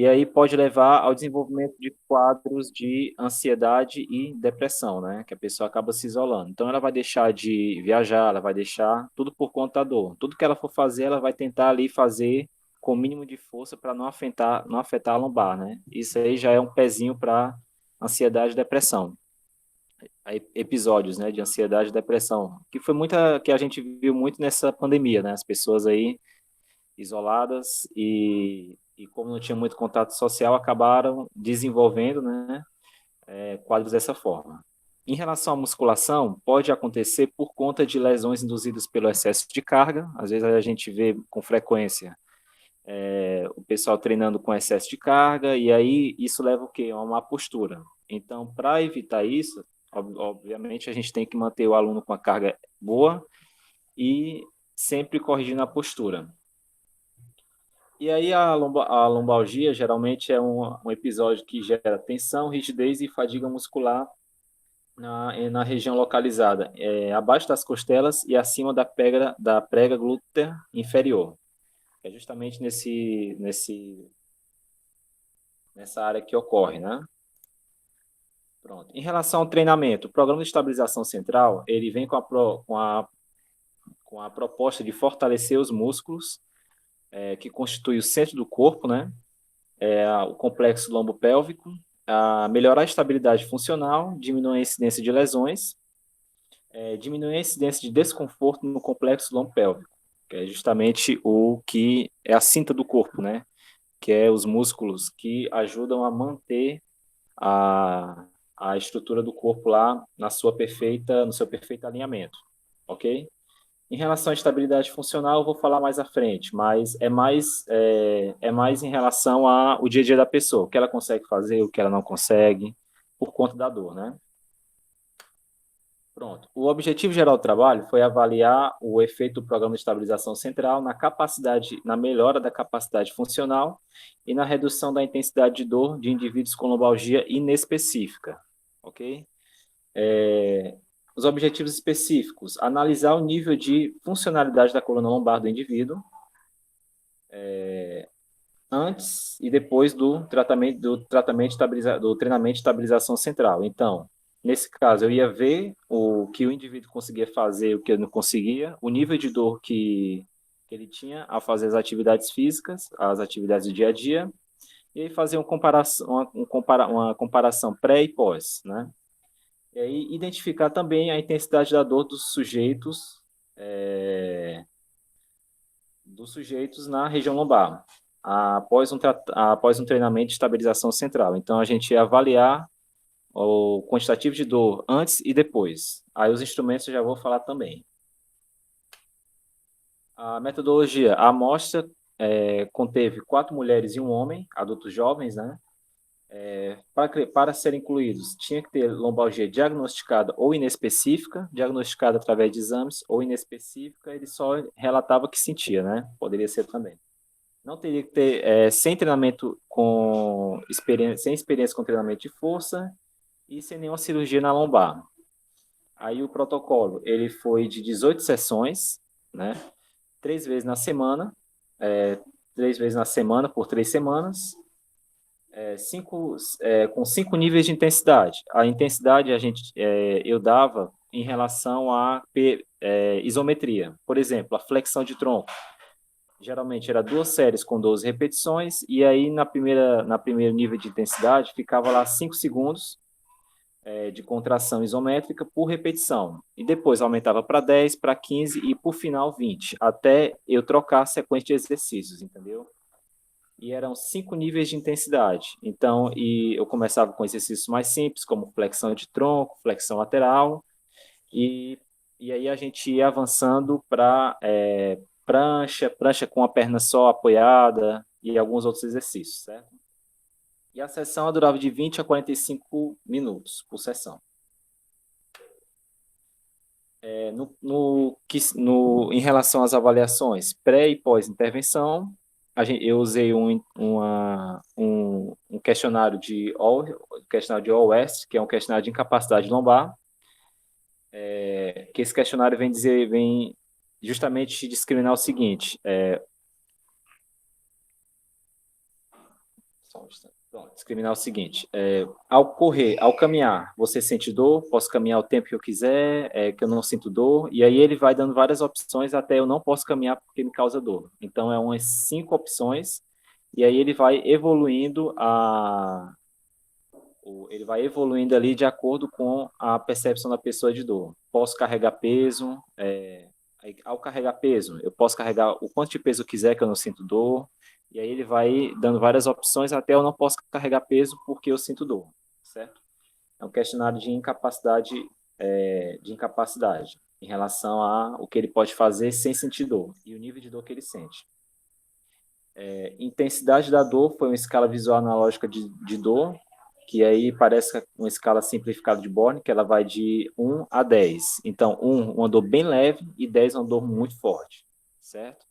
e aí pode levar ao desenvolvimento de quadros de ansiedade e depressão, né? Que a pessoa acaba se isolando. Então, ela vai deixar de viajar, ela vai deixar tudo por conta da dor. Tudo que ela for fazer, ela vai tentar ali fazer com o mínimo de força para não afetar a lombar, né? Isso aí já é um pezinho para ansiedade e depressão. Aí, episódios, né, de ansiedade e depressão, que a gente viu muito nessa pandemia, né? As pessoas aí isoladas e como não tinha muito contato social, acabaram desenvolvendo, né, quadros dessa forma. Em relação à musculação, pode acontecer por conta de lesões induzidas pelo excesso de carga. Às vezes a gente vê com frequência o pessoal treinando com excesso de carga, e aí isso leva o quê? A uma má postura. Então, para evitar isso, obviamente a gente tem que manter o aluno com a carga boa e sempre corrigindo a postura. E aí a lombalgia geralmente é um episódio que gera tensão, rigidez e fadiga muscular na região localizada, abaixo das costelas e acima da prega glútea inferior. É justamente nessa área que ocorre, né? Pronto. Em relação ao treinamento, o programa de estabilização central, ele vem com a proposta de fortalecer os músculos, que constitui o centro do corpo, né? O complexo lombopélvico, a melhorar a estabilidade funcional, diminuir a incidência de lesões, diminuir a incidência de desconforto no complexo lombopélvico, que é justamente o que é a cinta do corpo, né? Que é os músculos que ajudam a manter a, a estrutura do corpo lá no seu perfeito alinhamento, ok? Em relação à estabilidade funcional, eu vou falar mais à frente, mas é mais em relação ao dia a dia da pessoa, o que ela consegue fazer, o que ela não consegue, por conta da dor, né? Pronto. O objetivo geral do trabalho foi avaliar o efeito do programa de estabilização central na melhora da capacidade funcional e na redução da intensidade de dor de indivíduos com lombalgia inespecífica, ok? Os objetivos específicos: analisar o nível de funcionalidade da coluna lombar do indivíduo antes e depois do treinamento de estabilização central. Então, nesse caso, eu ia ver o que o indivíduo conseguia fazer, o que ele não conseguia, o nível de dor que ele tinha ao fazer as atividades físicas, as atividades do dia a dia, e aí fazer uma comparação pré e pós, né? E aí identificar também a intensidade da dor dos sujeitos na região lombar, após um treinamento de estabilização central. Então, a gente ia avaliar o quantitativo de dor antes e depois. Aí, os instrumentos eu já vou falar também. A metodologia, a amostra conteve 4 mulheres e um homem, adultos jovens, né? Para serem incluídos, tinha que ter lombalgia diagnosticada ou inespecífica, diagnosticada através de exames, ou inespecífica, ele só relatava que sentia, né? Poderia ser também. Não teria que ter, sem treinamento sem experiência com treinamento de força e sem nenhuma cirurgia na lombar. Aí o protocolo, ele foi de 18 sessões, né? 3 vezes na semana, é, 3 vezes na semana por 3 semanas, com 5 níveis de intensidade. A intensidade eu dava em relação à isometria. Por exemplo, a flexão de tronco. Geralmente era 2 séries com 12 repetições, e aí na primeiro nível de intensidade ficava lá 5 segundos de contração isométrica por repetição. E depois aumentava para 10, para 15 e por final 20, até eu trocar a sequência de exercícios, entendeu? E eram 5 níveis de intensidade. Então, e eu começava com exercícios mais simples, como flexão de tronco, flexão lateral, e, e aí a gente ia avançando para prancha com a perna só apoiada e alguns outros exercícios, certo? E a sessão durava de 20 a 45 minutos por sessão. Em relação às avaliações pré e pós-intervenção, eu usei um questionário de OWEST, que é um questionário de incapacidade lombar, que esse questionário vem justamente discriminar o seguinte: Só um instante. Pronto, discriminar o seguinte: ao correr, ao caminhar, você sente dor? Posso caminhar o tempo que eu quiser, que eu não sinto dor. E aí ele vai dando várias opções até eu não posso caminhar porque me causa dor. Então é umas 5 opções. E aí ele vai evoluindo ali de acordo com a percepção da pessoa de dor. Posso carregar peso, ao carregar peso, eu posso carregar o quanto de peso eu quiser que eu não sinto dor, e aí ele vai dando várias opções até eu não posso carregar peso porque eu sinto dor, certo? É um questionário de incapacidade em relação a o que ele pode fazer sem sentir dor e o nível de dor que ele sente. Intensidade da dor foi uma escala visual analógica de dor, que aí parece uma escala simplificada de Born, que ela vai de 1 a 10. Então, 1, uma dor bem leve, e 10, uma dor muito forte, certo?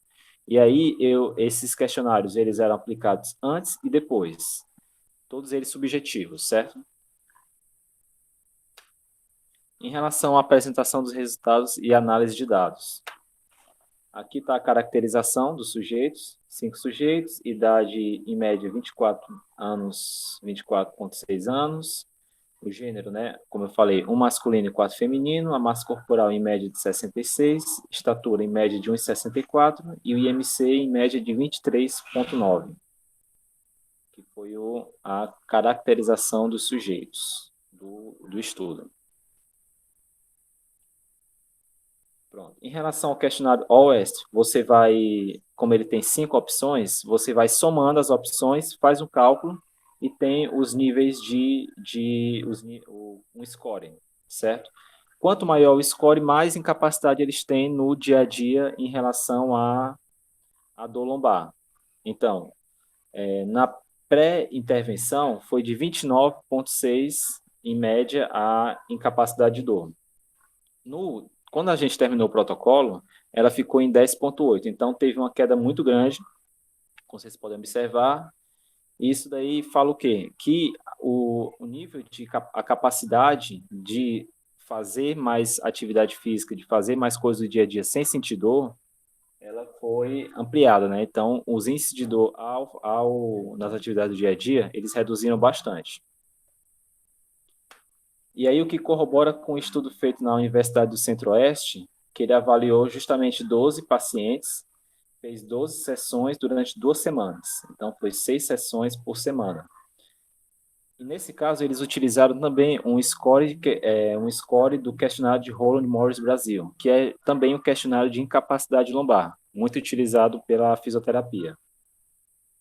E aí, esses questionários, eles eram aplicados antes e depois. Todos eles subjetivos, certo? Em relação à apresentação dos resultados e análise de dados. Aqui está a caracterização dos sujeitos, 5 sujeitos, idade em média 24 anos, 24,6 anos. O gênero, né, como eu falei, um masculino e 4 feminino, a massa corporal em média de 66, estatura em média de 1,64 e o IMC em média de 23,9, que foi a caracterização dos sujeitos do estudo. Pronto. Em relação ao questionário OEST, você vai, como ele tem 5 opções, você vai somando as opções, faz um cálculo e tem os níveis um scoring, certo? Quanto maior o score, mais incapacidade eles têm no dia a dia em relação à dor lombar. Então, na pré-intervenção, foi de 29,6 em média a incapacidade de dor. Quando a gente terminou o protocolo, ela ficou em 10,8. Então, teve uma queda muito grande, como vocês podem observar. Isso daí fala o quê? Que o nível a capacidade de fazer mais atividade física, de fazer mais coisas do dia a dia sem sentir dor, ela foi ampliada, né? Então, os índices de dor nas atividades do dia a dia, eles reduziram bastante. E aí o que corrobora com o estudo feito na Universidade do Centro-Oeste, que ele avaliou justamente 12 pacientes, fez 12 sessões durante 2 semanas. Então, foi 6 sessões por semana. E nesse caso, eles utilizaram também um score do questionário de Roland Morris Brasil, que é também um questionário de incapacidade lombar, muito utilizado pela fisioterapia.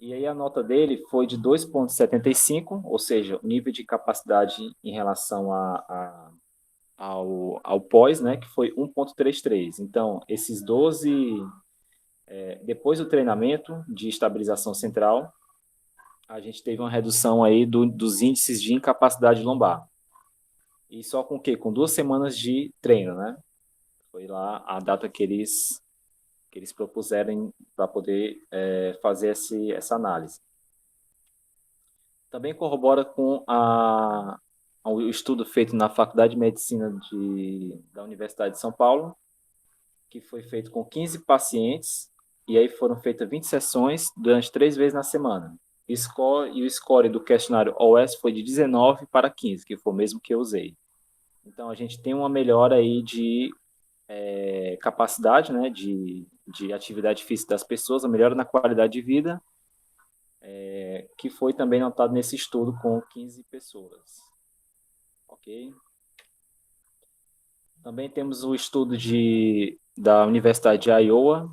E aí a nota dele foi de 2,75, ou seja, o nível de capacidade em relação ao pós, né, que foi 1,33. Então, esses 12, depois do treinamento de estabilização central, a gente teve uma redução aí dos índices de incapacidade lombar. E só com o quê? Com 2 semanas de treino, né? Foi lá a data que eles propuseram para poder fazer essa análise. Também corrobora com o estudo feito na Faculdade de Medicina da Universidade de São Paulo, que foi feito com 15 pacientes, e aí foram feitas 20 sessões durante 3 vezes na semana. E o score do questionário OS foi de 19 para 15, que foi o mesmo que eu usei. Então, a gente tem uma melhora aí de capacidade, né, de atividade física das pessoas, a melhora na qualidade de vida, que foi também notado nesse estudo com 15 pessoas. Ok? Também temos o estudo da Universidade de Iowa,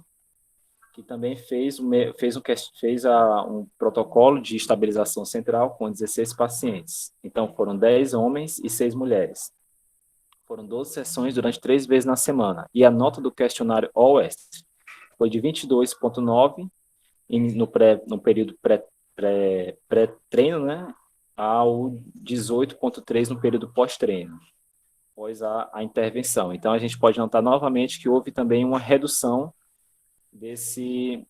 que também fez um protocolo de estabilização central com 16 pacientes. Então, foram 10 homens e 6 mulheres. Foram 12 sessões durante 3 vezes na semana. E a nota do questionário OWEST foi de 22,9 no período pré-treino, né, ao 18,3 no período pós-treino, após a intervenção. Então, a gente pode notar novamente que houve também uma redução desse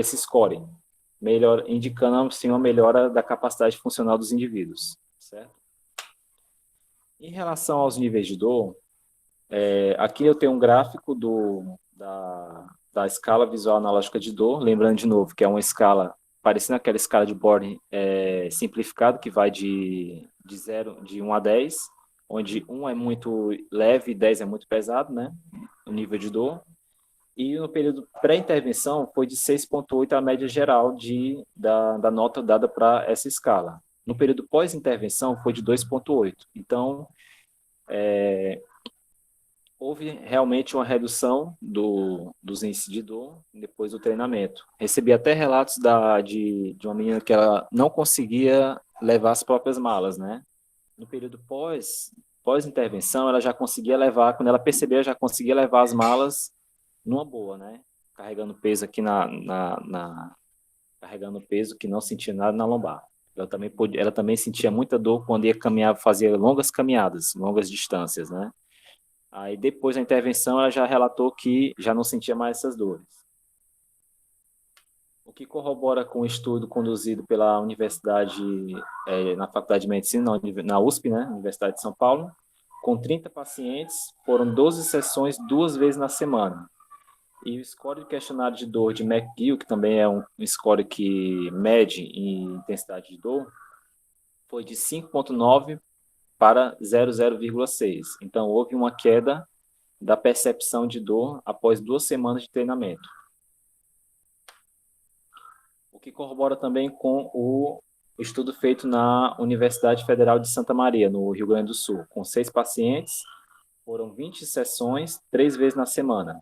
scoring, indicando assim, uma melhora da capacidade funcional dos indivíduos, certo? Em relação aos níveis de dor, aqui eu tenho um gráfico da escala visual analógica de dor, lembrando de novo que é uma escala parecendo aquela escala de Born simplificado, que vai de 1 a 10, onde 1 é muito leve e 10 é muito pesado, né? O nível de dor. E no período pré-intervenção foi de 6,8 a média geral da nota dada para essa escala. No período pós-intervenção foi de 2,8. Então, houve realmente uma redução dos índices de dor depois do treinamento. Recebi até relatos de uma menina que ela não conseguia levar as próprias malas, né? No período pós-intervenção, ela já conseguia levar, quando ela percebeu, ela já conseguia levar as malas numa boa, né? Carregando peso aqui carregando peso que não sentia nada na lombar. Ela também sentia muita dor quando ia caminhar, fazia longas caminhadas, longas distâncias, né? Aí depois da intervenção ela já relatou que já não sentia mais essas dores. O que corrobora com o estudo conduzido pela Universidade, na Faculdade de Medicina, na USP, né, Universidade de São Paulo, com 30 pacientes, foram 12 sessões 2 vezes na semana. E o score de questionário de dor de McGill, que também é um score que mede em intensidade de dor, foi de 5,9 para 0,6. Então, houve uma queda da percepção de dor após 2 semanas de treinamento. O que corrobora também com o estudo feito na Universidade Federal de Santa Maria, no Rio Grande do Sul, com 6 pacientes, foram 20 sessões, 3 vezes na semana.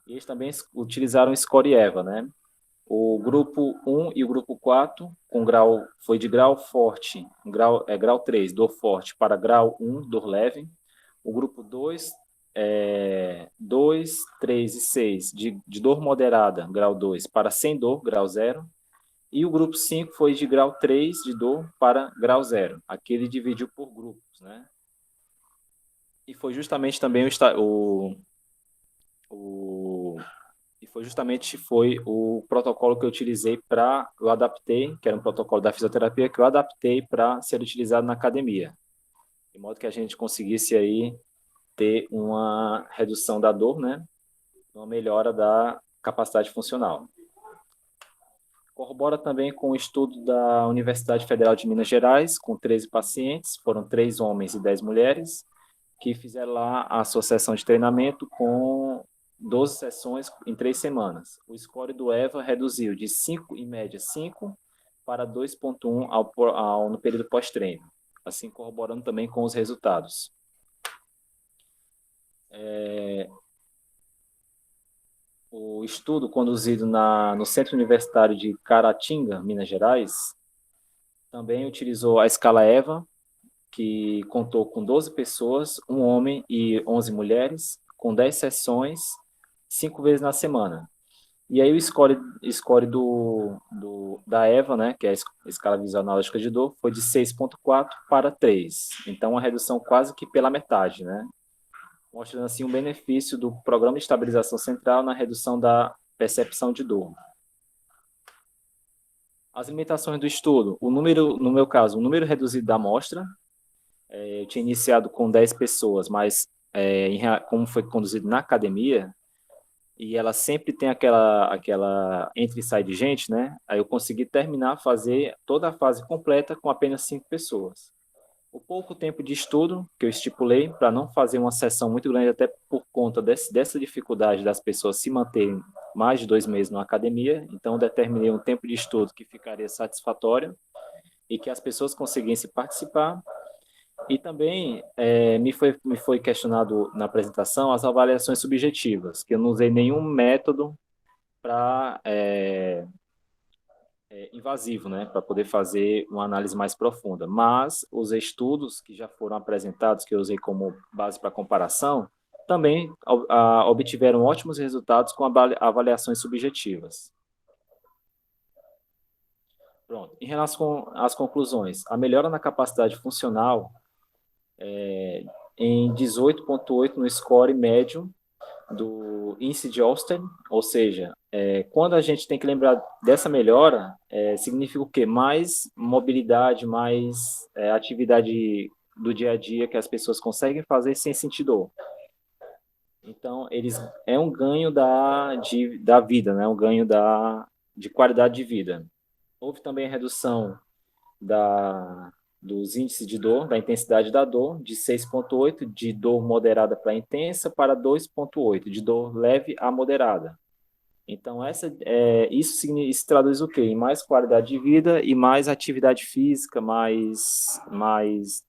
E eles também utilizaram o Score EVA, né? O grupo 1 e o grupo 4, foi de grau forte, grau 3, dor forte, para grau 1, dor leve. O grupo 2, 2, 3 e 6, de dor moderada, grau 2, para sem dor, grau 0. E o grupo 5 foi de grau 3 de dor para grau 0. Aqui ele dividiu por grupos, né? E foi justamente também foi o protocolo que eu utilizei eu adaptei, que era um protocolo da fisioterapia, que eu adaptei para ser utilizado na academia. De modo que a gente conseguisse aí ter uma redução da dor, né? Uma melhora da capacidade funcional. Corrobora também com o estudo da Universidade Federal de Minas Gerais, com 13 pacientes, foram 3 homens e 10 mulheres, que fizeram lá a sua sessão de treinamento com 12 sessões em 3 semanas. O score do EVA reduziu de 5, em média 5, para 2,1 no período pós-treino, assim corroborando também com os resultados. O estudo conduzido no Centro Universitário de Caratinga, Minas Gerais, também utilizou a escala EVA, que contou com 12 pessoas, um homem e 11 mulheres, com 10 sessões, 5 vezes na semana. E aí o score da EVA, né, que é a escala visual analógica de dor, foi de 6,4 para 3. Então, uma redução quase que pela metade, né? Mostrando assim um benefício do programa de estabilização central na redução da percepção de dor. As limitações do estudo, no meu caso, o número reduzido da amostra, eu tinha iniciado com 10 pessoas, mas como foi conduzido na academia, e ela sempre tem aquela entra e sai de gente, né? Aí eu consegui fazer toda a fase completa com apenas 5 pessoas. O pouco tempo de estudo que eu estipulei para não fazer uma sessão muito grande, até por conta dessa dificuldade das pessoas se manterem mais de 2 meses na academia, então eu determinei um tempo de estudo que ficaria satisfatório e que as pessoas conseguissem participar. E também me foi questionado na apresentação as avaliações subjetivas, que eu não usei nenhum método para invasivo, né, para poder fazer uma análise mais profunda. Mas os estudos que já foram apresentados, que eu usei como base para comparação, também obtiveram ótimos resultados com avaliações subjetivas. Pronto. Em relação às conclusões, a melhora na capacidade funcional em 18,8 no score médio do índice de Austin, ou seja, quando a gente tem que lembrar dessa melhora, significa o quê? Mais mobilidade, mais atividade do dia a dia que as pessoas conseguem fazer sem sentir dor. Então, é um ganho da vida, né? Um ganho de qualidade de vida. Houve também a redução dos índices de dor, da intensidade da dor, de 6,8 de dor moderada para intensa para 2,8 de dor leve a moderada. Então, isso traduz o quê? Em mais qualidade de vida e mais atividade física, mais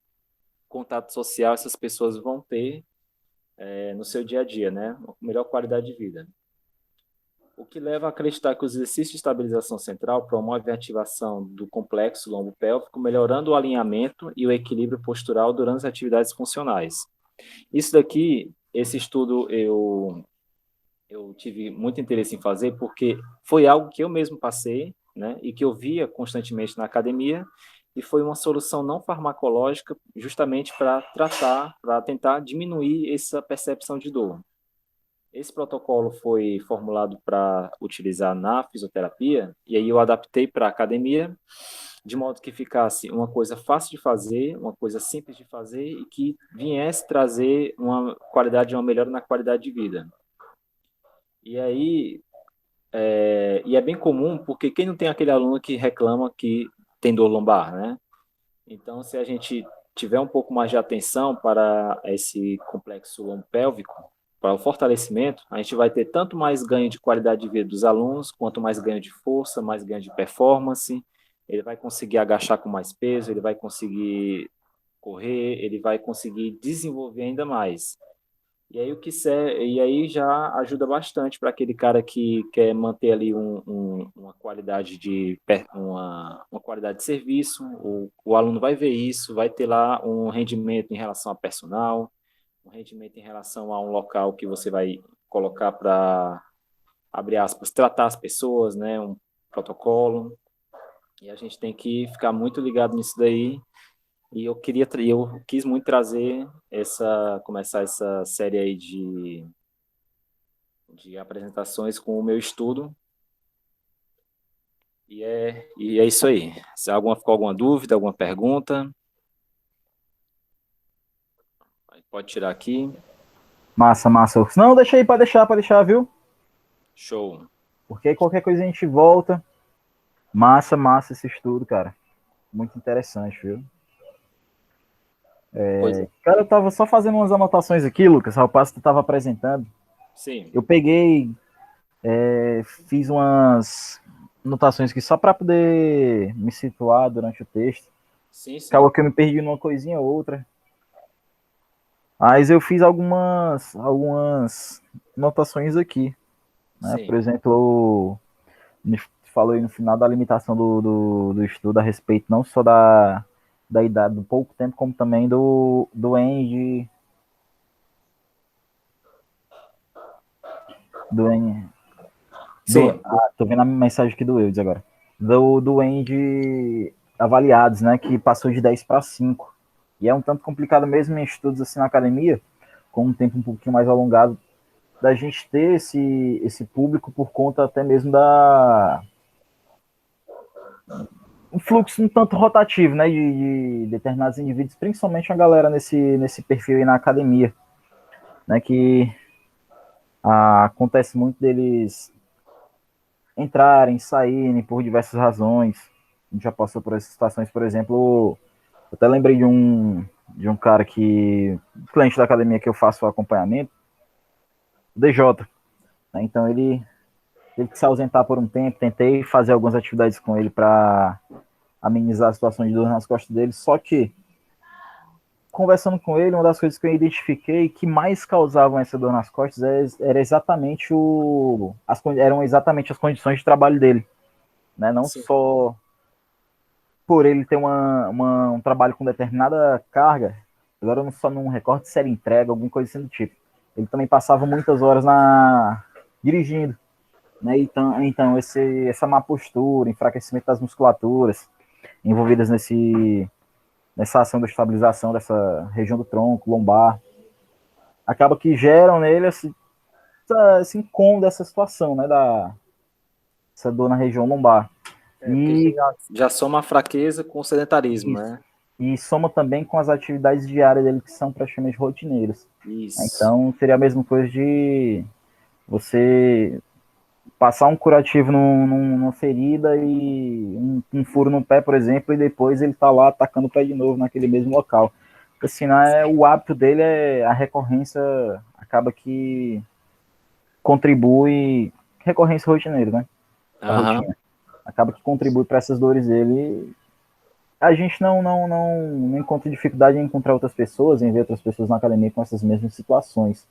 contato social essas pessoas vão ter no seu dia a dia, né? Uma melhor qualidade de vida. O que leva a acreditar que os exercícios de estabilização central promovem a ativação do complexo lombo-pélvico, melhorando o alinhamento e o equilíbrio postural durante as atividades funcionais. Isso daqui, esse estudo eu tive muito interesse em fazer porque foi algo que eu mesmo passei, né, e que eu via constantemente na academia, e foi uma solução não farmacológica justamente para tratar, para tentar diminuir essa percepção de dor. Esse protocolo foi formulado para utilizar na fisioterapia, e aí eu adaptei para a academia, de modo que ficasse uma coisa fácil de fazer, uma coisa simples de fazer e que viesse trazer uma melhora na qualidade de vida. E aí, e é bem comum, porque quem não tem aquele aluno que reclama que tem dor lombar, né? Então, se a gente tiver um pouco mais de atenção para esse complexo lombopélvico, para o fortalecimento, a gente vai ter tanto mais ganho de qualidade de vida dos alunos, quanto mais ganho de força, mais ganho de performance. Ele vai conseguir agachar com mais peso, ele vai conseguir correr, ele vai conseguir desenvolver ainda mais. E aí já ajuda bastante para aquele cara que quer manter ali uma qualidade uma qualidade de serviço. O aluno vai ver isso, vai ter lá um rendimento em relação a personal, um rendimento em relação a um local que você vai colocar para, abre aspas, tratar as pessoas, né? Um protocolo. E a gente tem que ficar muito ligado nisso daí. Eu quis muito começar essa série aí de apresentações com o meu estudo. E é isso aí. Se ficou alguma dúvida, alguma pergunta, pode tirar aqui. Massa, massa. Não, deixa aí, pode deixar, viu? Show. Porque aí qualquer coisa a gente volta. Massa, massa esse estudo, cara. Muito interessante, viu? Pois é. Cara, eu tava só fazendo umas anotações aqui, Lucas, ao passo que tu tava apresentando. Sim, Eu peguei, fiz umas anotações aqui só para poder me situar durante o texto. sim, sim. Acabou que eu me perdi numa coisinha ou outra. Mas eu fiz algumas anotações aqui, né? Por Sim. exemplo, me falou aí no final da limitação do estudo a respeito não só da idade, do pouco tempo, como também do end, do end, Sim, tô vendo a mensagem aqui do Eudes agora, do end avaliados, né, que passou de 10 para 5. E é um tanto complicado mesmo em estudos assim na academia, com um tempo um pouquinho mais alongado, da gente ter esse público por conta até mesmo da um fluxo um tanto rotativo, né, de determinados indivíduos, principalmente a galera nesse perfil aí na academia, né, que acontece muito deles entrarem, saírem por diversas razões. A gente já passou por essas situações, por exemplo, eu até lembrei de um cara cliente da academia que eu faço o acompanhamento, o DJ, né, então ele teve que se ausentar por um tempo, tentei fazer algumas atividades com ele para amenizar a situação de dor nas costas dele, só que conversando com ele, uma das coisas que eu identifiquei que mais causavam essa dor nas costas era exatamente eram exatamente as condições de trabalho dele, né? Não sim. só por ele ter um trabalho com determinada carga, agora eu não recordo se era entrega, alguma coisa assim do tipo. Ele também passava muitas horas dirigindo, né? Então essa má postura, enfraquecimento das musculaturas envolvidas nessa ação da estabilização dessa região do tronco, lombar, acaba que geram nele esse incômodo dessa situação, né, essa dor na região lombar. Porque E já soma a fraqueza com o sedentarismo, isso, né? e soma também com as atividades diárias dele que são praticamente rotineiras. Isso. Então seria a mesma coisa de você passar um curativo numa ferida e um furo no pé, por exemplo, e depois ele tá lá atacando o pé de novo naquele mesmo local. Assim, né, o hábito dele é a recorrência, acaba que contribui, recorrência rotineira, né? A Aham. rotina. Acaba que contribui para essas dores dele. A gente não encontra dificuldade em encontrar outras pessoas, em ver outras pessoas na academia com essas mesmas situações,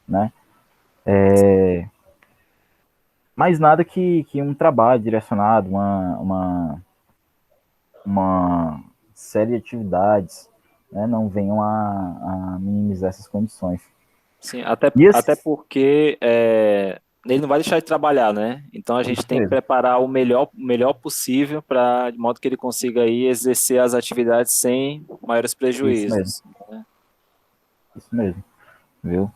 né? Mas nada que um trabalho direcionado, uma série de atividades, né, não venham a minimizar essas condições. Sim, até, E até esse, porque ele não vai deixar de trabalhar, né? Então a gente isso tem que mesmo, preparar o melhor possível para de modo que ele consiga aí exercer as atividades sem maiores isso mesmo, prejuízos, né? isso mesmo, viu?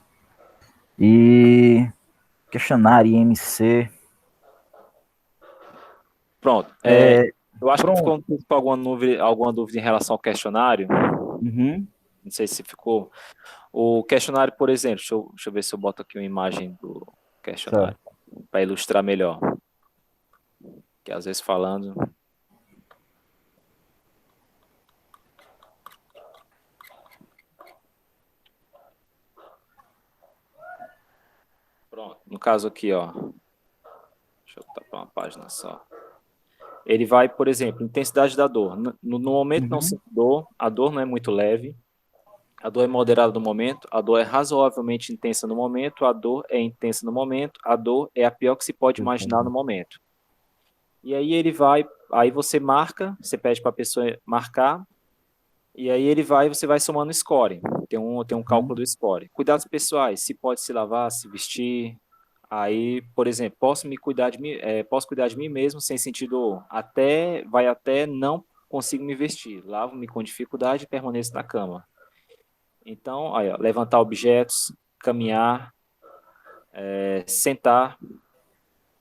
E questionário IMC, Pronto. é, Eu acho que pronto, ficou com alguma dúvida em relação ao questionário. uhum, Não sei se ficou. O questionário, por exemplo, deixa eu ver se eu boto aqui uma imagem do questionário certo. para ilustrar melhor. Que às vezes falando. Pronto. No caso aqui, ó. Deixa eu tapar uma página só. Ele vai, por exemplo, intensidade da dor. No momento não Uhum, sinto dor, a dor não é muito leve, a dor é moderada no momento, a dor é razoavelmente intensa no momento, a dor é intensa no momento, a dor é a pior que se pode imaginar no momento. E aí ele vai, aí você marca, você pede para a pessoa marcar, e aí ele vai, você vai somando score. Tem um cálculo uhum, do score. Cuidados pessoais, se pode se lavar, se vestir. Aí, por exemplo, posso cuidar de mim mesmo sem sentir dor. Vai até não consigo me vestir. Lavo-me com dificuldade e permaneço na cama. Então, aí, ó, levantar objetos, caminhar, sentar,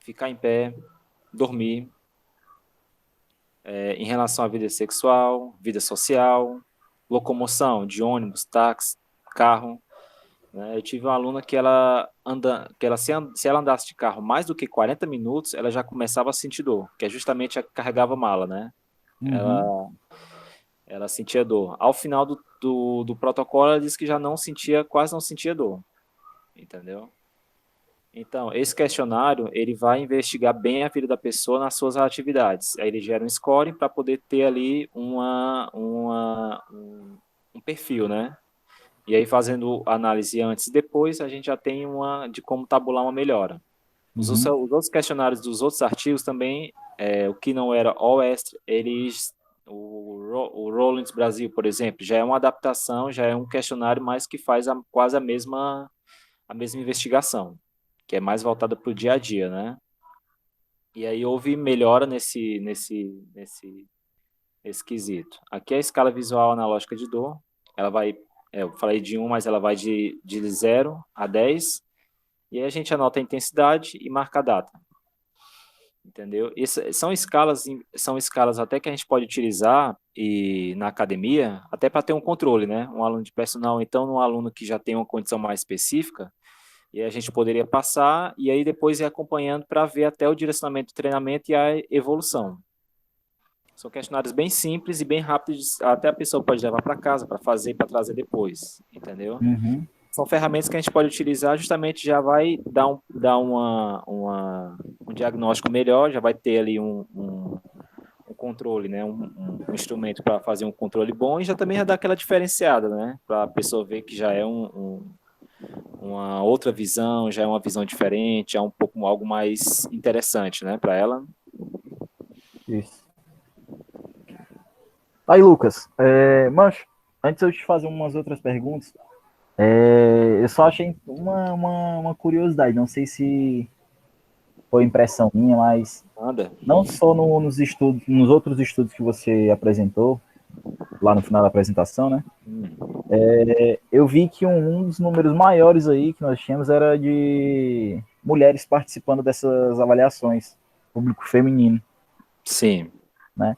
ficar em pé, dormir. Em relação à vida sexual, vida social, locomoção de ônibus, táxi, carro. Né? Eu tive uma aluna que se ela andasse de carro mais do que 40 minutos, ela já começava a sentir dor, que é justamente a que carregava mala, né? uhum, Ela sentia dor. Ao final do protocolo, ela disse que já não sentia, quase não sentia dor, entendeu? Então, esse questionário, ele vai investigar bem a vida da pessoa nas suas atividades. Aí ele gera um scoring para poder ter ali um perfil, né? E aí, fazendo análise antes e depois, a gente já tem uma de como tabular uma melhora. uhum, Os outros questionários dos outros artigos também, o que não era OEST, o Rollins Brasil, por exemplo, já é uma adaptação, já é um questionário, mas que faz quase a mesma investigação, que é mais voltada para o dia a dia, né? E aí houve melhora nesse quesito. Aqui é a escala visual analógica de dor, ela vai, eu falei de 1, mas ela vai de 0 a 10, e aí a gente anota a intensidade e marca a data. Entendeu? São escalas até que a gente pode utilizar na academia, até para ter um controle, né? Um aluno de personal, então, um aluno que já tem uma condição mais específica, e a gente poderia passar e aí depois ir acompanhando para ver até o direcionamento do treinamento e a evolução. São questionários bem simples e bem rápidos, até a pessoa pode levar para casa para fazer, para trazer depois, entendeu? uhum, São ferramentas que a gente pode utilizar, justamente já vai dar um diagnóstico melhor, já vai ter ali um controle, né? Um instrumento para fazer um controle bom e já também já dá aquela diferenciada, né? Para a pessoa ver que já é uma outra visão, já é uma visão diferente, é um pouco algo mais interessante, né, para ela. isso. Aí, Lucas, mancho, antes eu te fazer umas outras perguntas, eu só achei uma curiosidade, não sei se foi impressão minha, mas Anda. não só nos estudos, nos outros estudos que você apresentou, lá no final da apresentação, né? Eu vi que um dos números maiores aí que nós tínhamos era de mulheres participando dessas avaliações, público feminino, Sim. né?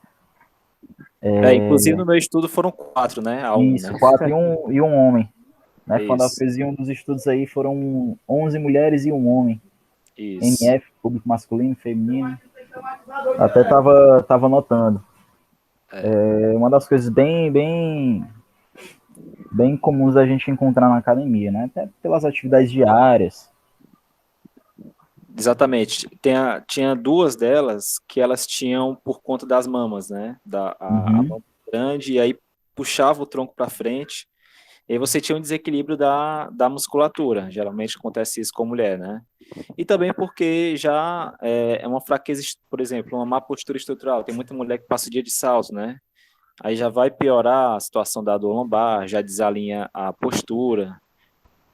Inclusive no meu estudo foram 4, né? A um, Isso, né? quatro e um homem, né? Quando ela Isso, fez um dos estudos aí, foram 11 mulheres e um homem, isso. MF. público masculino, feminino. Até tava notando. É uma das coisas bem comuns a gente encontrar na academia, né? Até pelas atividades diárias. Exatamente. Tinha duas delas que elas tinham por conta das mamas, né? A Uhum, mama grande, e aí puxava o tronco para frente, e aí você tinha um desequilíbrio da musculatura. Geralmente acontece isso com mulher, né? E também porque já é uma fraqueza, por exemplo, uma má postura estrutural. Tem muita mulher que passa o dia de salto, né? Aí já vai piorar a situação da dor lombar, já desalinha a postura,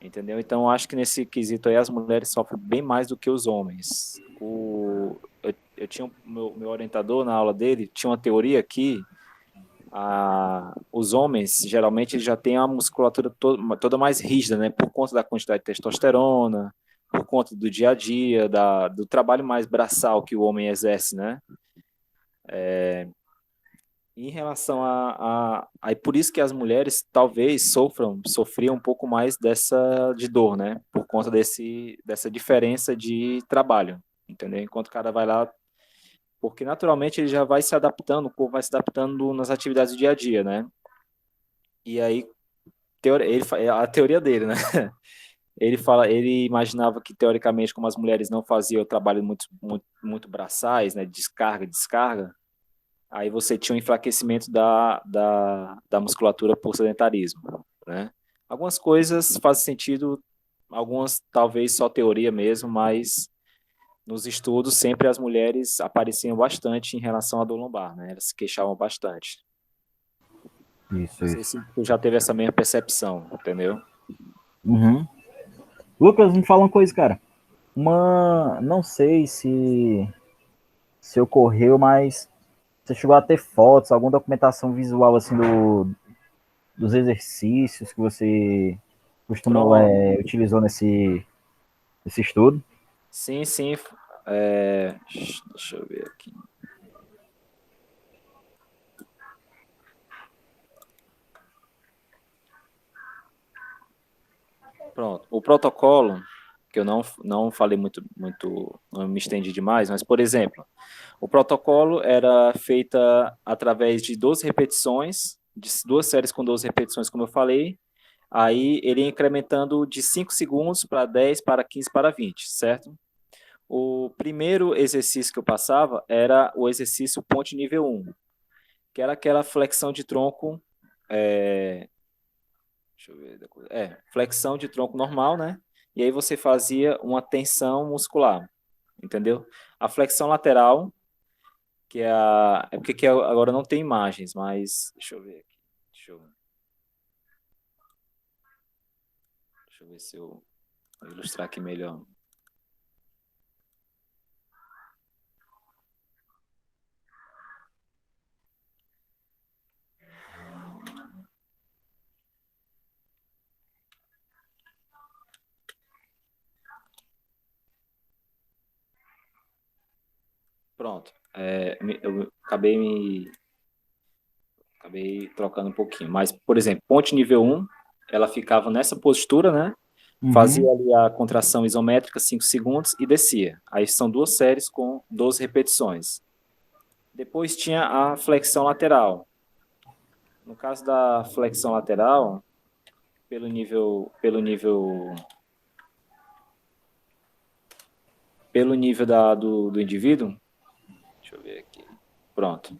entendeu? Então, eu acho que nesse quesito aí as mulheres sofrem bem mais do que os homens. Eu tinha meu orientador na aula dele, tinha uma teoria que os homens, geralmente, eles já têm a musculatura toda mais rígida, né? Por conta da quantidade de testosterona, por conta do dia a dia, do trabalho mais braçal que o homem exerce, né? Em relação aí por isso que as mulheres talvez sofriam um pouco mais de dor, né? Por conta dessa diferença de trabalho, entendeu? Enquanto o cara vai lá, porque naturalmente ele já vai se adaptando, o corpo vai se adaptando nas atividades do dia a dia, né? E aí é a teoria dele, né? Ele imaginava que teoricamente como as mulheres não faziam o trabalho muito braçais, né? Descarga, descarga. Aí você tinha um enfraquecimento da musculatura por sedentarismo, né? Algumas coisas fazem sentido, algumas talvez só teoria mesmo, mas nos estudos sempre as mulheres apareciam bastante em relação à dor lombar, né? Elas se queixavam bastante. Não isso, sei isso. se tu já teve essa mesma percepção, entendeu? Uhum. Lucas, me fala uma coisa, cara. Não sei se ocorreu, mas você chegou a ter fotos, alguma documentação visual assim dos exercícios que você costumou Pronto. utilizou nesse estudo? Sim, sim. Deixa eu ver aqui. Pronto. O protocolo, que eu não falei muito, não me estendi demais, mas, por exemplo, o protocolo era feita através de 12 repetições, de duas séries com 12 repetições, como eu falei. Aí ele ia incrementando de 5 segundos para 10, para 15, para 20, certo? O primeiro exercício que eu passava era o exercício ponte nível 1, que era aquela flexão de tronco, é, deixa eu ver, flexão de tronco normal, né? E aí você fazia uma tensão muscular, entendeu? A flexão lateral, é porque aqui agora não tem imagens, mas deixa eu ver aqui. Deixa eu ver se eu vou ilustrar aqui melhor. Pronto. Eu acabei trocando um pouquinho. Mas, por exemplo, ponte nível 1, ela ficava nessa postura, né? Fazia Uhum, ali a contração isométrica 5 segundos e descia. Aí são duas séries com 12 repetições. Depois tinha a flexão lateral. No caso da flexão lateral, pelo nível do indivíduo, deixa eu ver aqui. Pronto.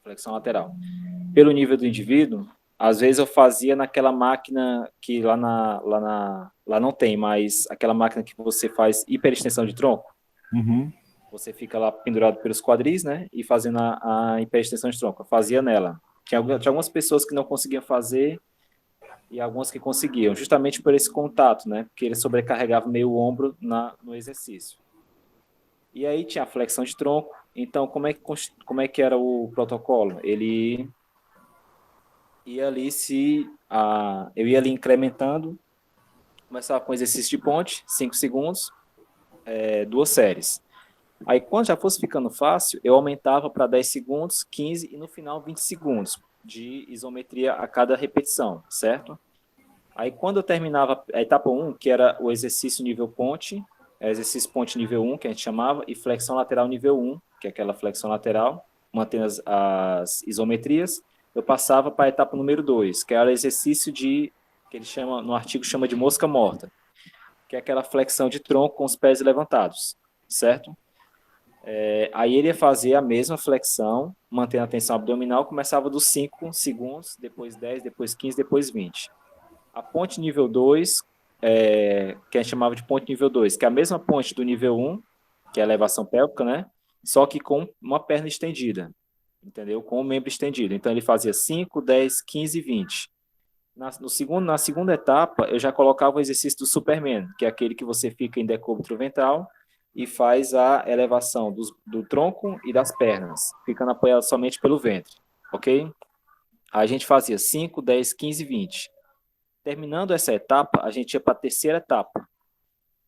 Flexão lateral. Pelo nível do indivíduo, às vezes eu fazia naquela máquina que lá não tem, mas aquela máquina que você faz hiperextensão de tronco. uhum. Você fica lá pendurado pelos quadris, né? E fazendo a hiperextensão de tronco. Eu fazia nela. Tinha algumas pessoas que não conseguiam fazer e algumas que conseguiam, justamente por esse contato, né? Porque ele sobrecarregava meio o ombro no exercício. E aí tinha a flexão de tronco. Então, como é que era o protocolo? Ele ia ali eu ia ali incrementando, começava com exercício de ponte, 5 segundos, duas séries. Aí, quando já fosse ficando fácil, eu aumentava para 10 segundos, 15 e no final 20 segundos de isometria a cada repetição, certo? Aí, quando eu terminava a etapa um, que era o exercício nível ponte, exercício ponte nível 1, que a gente chamava, e flexão lateral nível 1, que é aquela flexão lateral, mantendo as isometrias. Eu passava para a etapa número 2, que era o exercício de, que ele chama, no artigo chama de mosca morta, que é aquela flexão de tronco com os pés levantados, certo? Aí ele ia fazer a mesma flexão, mantendo a tensão abdominal, começava dos 5 segundos, depois 10, depois 15, depois 20. A ponte nível 2, que a gente chamava de ponte nível 2, que é a mesma ponte do nível 1, que é a elevação pélvica, né? Só que com uma perna estendida, entendeu? Com o membro estendido. Então ele fazia 5, 10, 15 e 20. Na segunda etapa, eu já colocava o exercício do Superman, que é aquele que você fica em decúbito ventral e faz a elevação do tronco e das pernas, ficando apoiado somente pelo ventre, ok? Aí a gente fazia 5, 10, 15 e 20. Terminando essa etapa, a gente ia para a terceira etapa,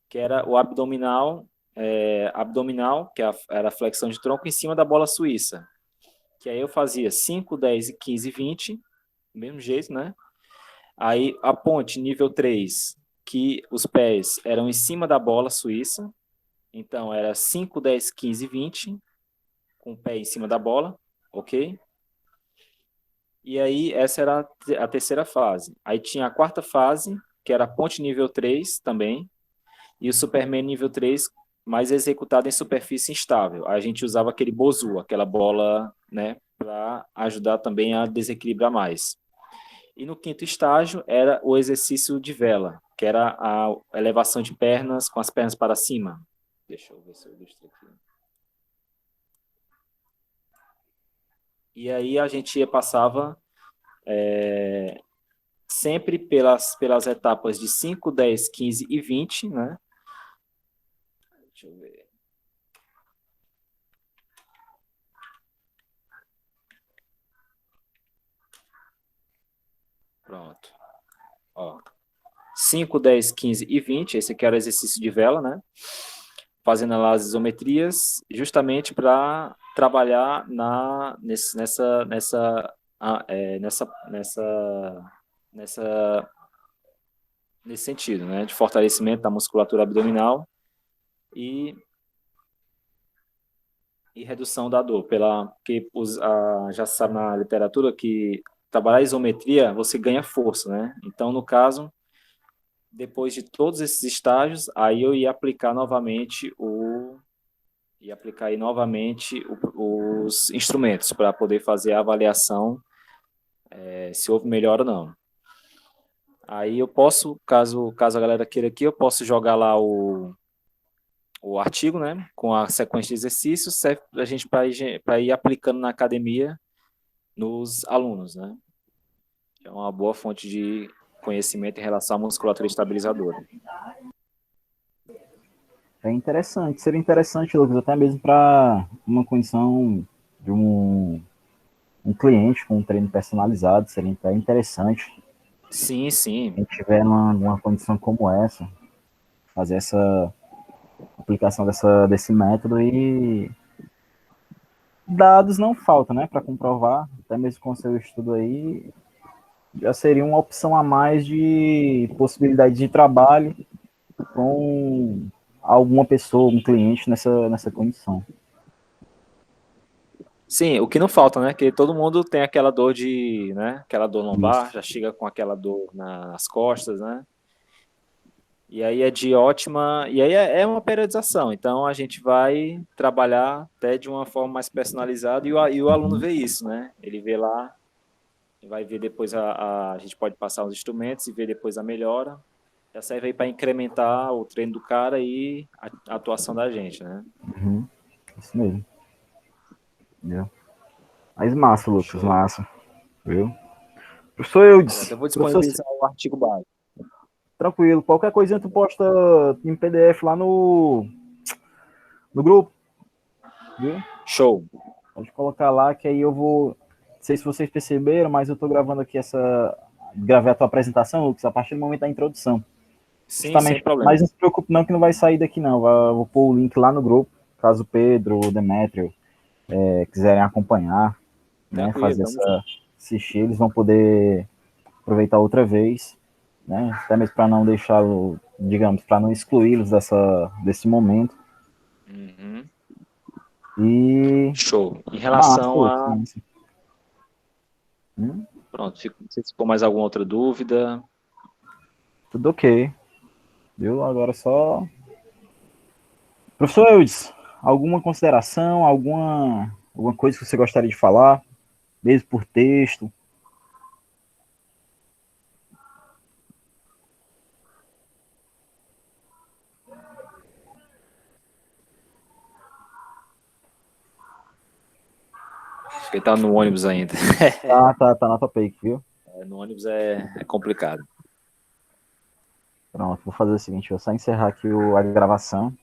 que era o abdominal, que era a flexão de tronco em cima da bola suíça. Que aí eu fazia 5, 10, 15 e 20, do mesmo jeito, né? Aí a ponte nível 3, que os pés eram em cima da bola suíça. Então era 5, 10, 15 e 20, com o pé em cima da bola, ok? E aí essa era a terceira fase. Aí tinha a quarta fase, que era a ponte nível 3 também, e o Superman nível 3 mais executado em superfície instável. Aí a gente usava aquele bozu, aquela bola, né, para ajudar também a desequilibrar mais. E no quinto estágio era o exercício de vela, que era a elevação de pernas com as pernas para cima. Deixa eu ver se eu ilustro aqui. E aí a gente passava sempre pelas etapas de 5, 10, 15 e 20, né? Deixa eu ver. Pronto. Ó. 5, 10, 15 e 20, esse aqui era o exercício de vela, né? Fazendo lá as isometrias, justamente para trabalhar nesse sentido, né? De fortalecimento da musculatura abdominal e redução da dor, porque já se sabe na literatura que trabalhar a isometria você ganha força, né? Então, no caso, depois de todos esses estágios, aí eu ia aplicar novamente os instrumentos para poder fazer a avaliação se houve melhora ou não. Aí eu posso, caso a galera queira aqui, eu posso jogar lá o artigo, né, com a sequência de exercícios, serve para a gente para ir aplicando na academia nos alunos, né? É uma boa fonte de conhecimento em relação à musculatura estabilizadora. É interessante, seria interessante, Lucas, até mesmo para uma condição de um cliente com um treino personalizado, seria até interessante. Sim, sim. Quem tiver numa condição como essa, fazer essa aplicação desse método e dados não faltam, né, para comprovar, até mesmo com o seu estudo aí, já seria uma opção a mais de possibilidade de trabalho com alguma pessoa, um cliente nessa condição. Sim, o que não falta, né? Que todo mundo tem aquela dor né? Aquela dor lombar, Isso. já chega com aquela dor nas costas, né? E aí é de ótima. E aí é uma periodização. Então a gente vai trabalhar até de uma forma mais personalizada e o aluno vê isso, né? Ele vê lá, vai ver depois a gente pode passar os instrumentos e ver depois a melhora. Já serve aí para incrementar o treino do cara e a atuação da gente, né? Uhum. Isso mesmo. Entendeu? Mas massa, Lucas, Show. massa. Viu? Professor Eudes, Pronto, eu vou professor, disponibilizar o artigo básico. tranquilo. Qualquer coisinha tu posta em PDF lá no grupo, viu? Show. Pode colocar lá que aí eu vou. Não sei se vocês perceberam, mas eu tô gravando aqui Gravei a tua apresentação, Lucas, a partir do momento da introdução. Sim, sem Justamente. problema. Mas não se preocupe não que não vai sair daqui não. Vou pôr o link lá no grupo, caso o Pedro ou o Demétrio quiserem acompanhar, né? Tranquilo, tamo junto. Assistir, eles vão poder aproveitar outra vez. né? Até mesmo para não deixá-lo, digamos, para não excluí-los desse momento. Uhum. E Show. Em relação massa, a. massa. Pronto, não sei se ficou mais alguma outra dúvida. Tudo ok. Viu? Agora só. Professor Eudes, alguma consideração, alguma coisa que você gostaria de falar, mesmo por texto? Acho que ele tá no ônibus ainda. Tá na top aí, viu? No ônibus é complicado. Pronto, vou fazer o seguinte, vou só encerrar aqui a gravação.